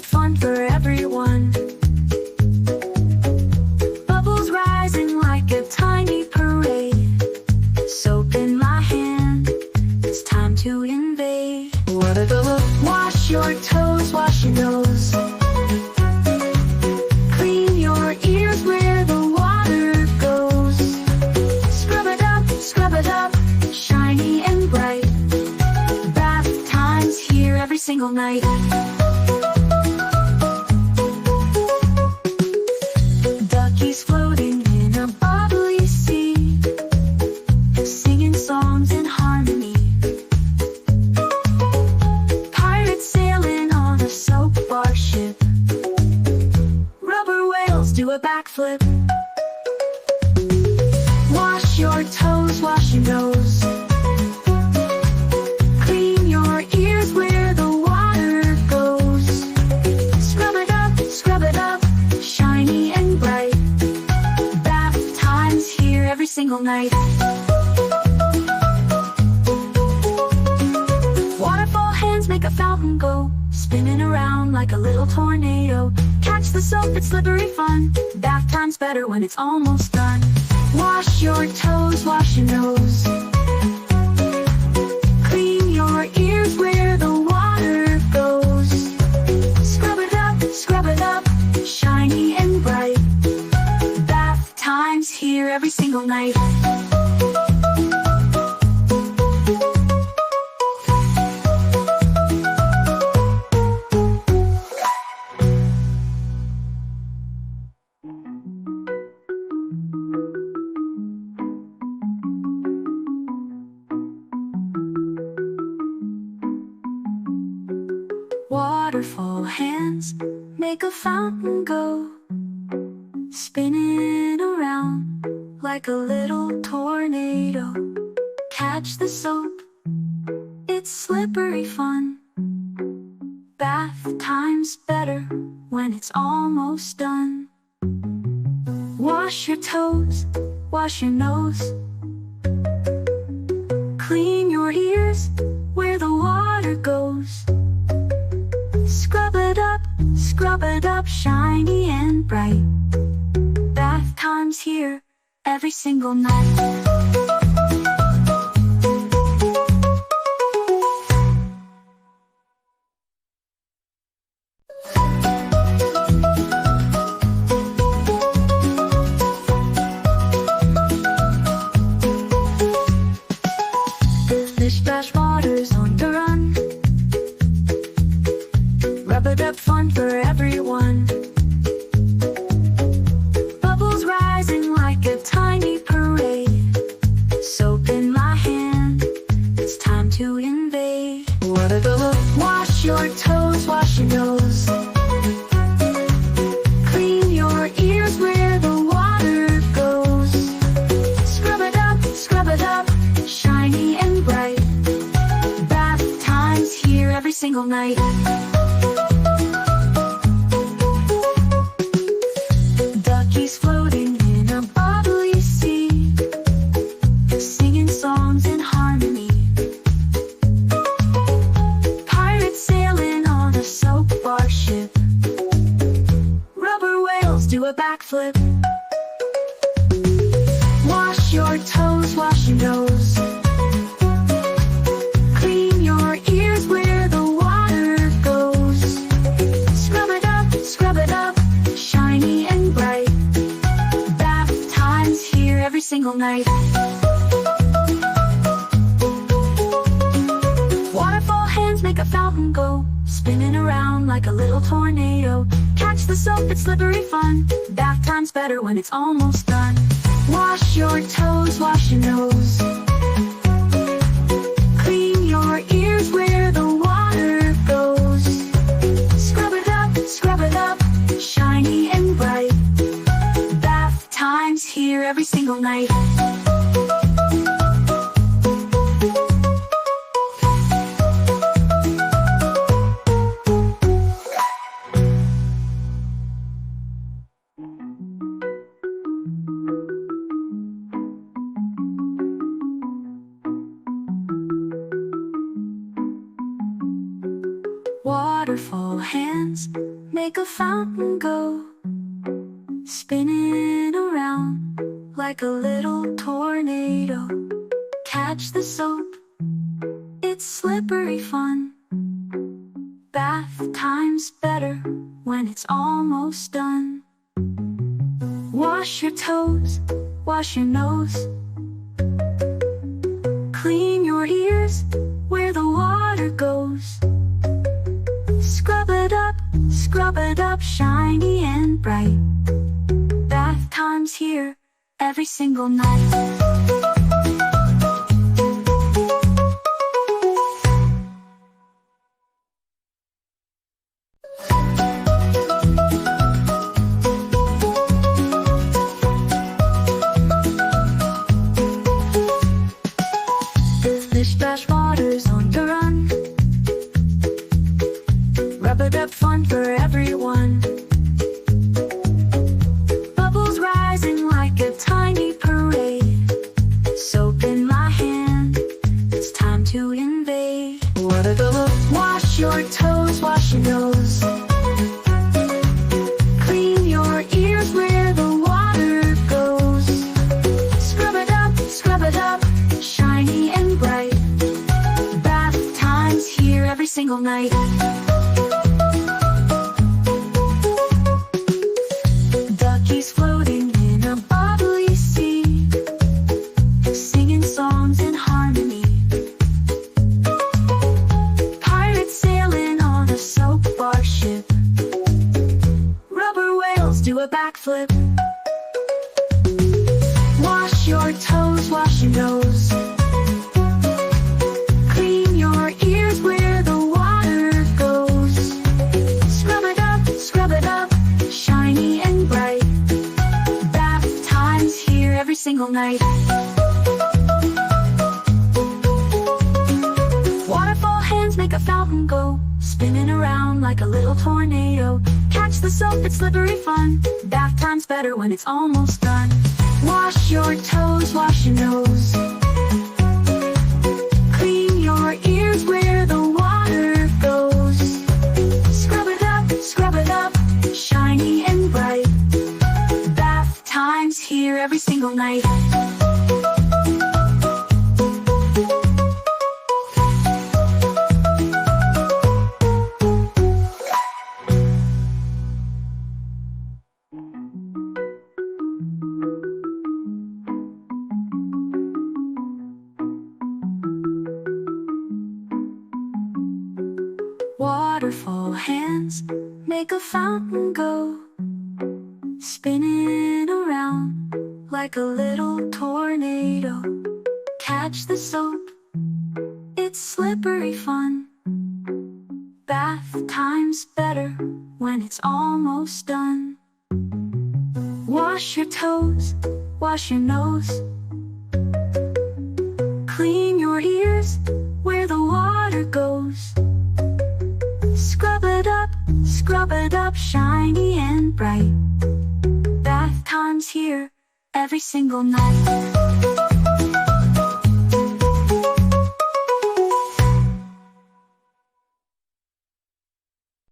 fun for everyone. Bubbles rising like a tiny parade. Soap in my hand, it's time to invade. Water the look. Wash your toes, wash your nose. Clean your ears where the water goes. Scrub it up, shiny and bright. Bath time's here every single night. Duckies floating in a bubbly sea, singing songs in harmony. Pirates sailing on a soap bar ship. Rubber whales do a backflip. Wash your toes, wash your nose. Clean your ears where the water goes. Scrub it up, shiny and bright. Bath time's here every single night. Waterfall hands make a fountain go, spinning around like a little tornado. Catch the soap, it's slippery fun. Bath time's better when it's almost done. Wash your toes, wash your nose. Clean your ears where the water goes. Scrub it up, shiny and bright. Bath time's here every single night. Waterfall hands make a fountain go, spinning around like a little tornado. Catch the soap, it's slippery fun. Bath time's better when it's almost done. Wash your toes, wash your nose. Clean your ears where the water goes. Scrub it up, shiny and bright. Bath time's here every single night. Splish splash water's on the run. Rubber duck fun for everyone. Bubbles rising like a tiny parade. Soap in my hand, it's time to invade. Water the look. Wash your toes, wash your nose. Clean your ears where the water goes. Scrub it up, shiny and bright. Bath time's here every single night. Duckies floating in a bubbly sea, singing songs in harmony. Pirates sailing on a soap bar ship. Rubber whales do a backflip. Wash your toes, wash your nose. Clean your ears where the water goes. Scrub it up, shiny and bright. Bath time's here every single night. Waterfall hands make a fountain go, spinning around like a little tornado. Catch the soap, it's slippery fun. Bath time's better when it's almost done. Wash your toes, wash your nose. Clean your ears where the water goes. Scrub it up, shiny and bright. Bath time's here every single night. Waterfall hands make a fountain go, spinning around like a little tornado. Catch the soap, it's slippery fun. Bath time's better when it's almost done. Wash your toes, wash your nose, clean your ears where the water goes. Scrub it up, shiny and bright. Bath time's here every single night. Splash water's on the run. Rub it up, fun for everyone. Bubbles rising like a tiny parade. Soap in my hand, it's time to invade. Water go up, wash your toes, wash your nose. Clean your ears where the water goes. Scrub it up, shiny and bright. Every single night. Duckies floating in a bubbly sea, singing songs in harmony. Pirates sailing on a soap bar ship. Rubber whales do a backflip. Wash your toes, wash your nose. Every single night. Waterfall hands make a fountain go, spinning around like a little tornado. Catch the soap, it's slippery fun. Bath time's better when it's almost done. Wash your toes, wash your nose. Clean your ears where the water goes. Scrub it up, shiny and bright. Time's here every single night. Waterfall hands make a fountain go, spinning around like a little tornado. Catch the soap, it's slippery fun. Bath time's better when it's almost done. Wash your toes, wash your nose. Clean your ears where the water goes. Scrub it up, shiny and bright. Bath time's here every single night.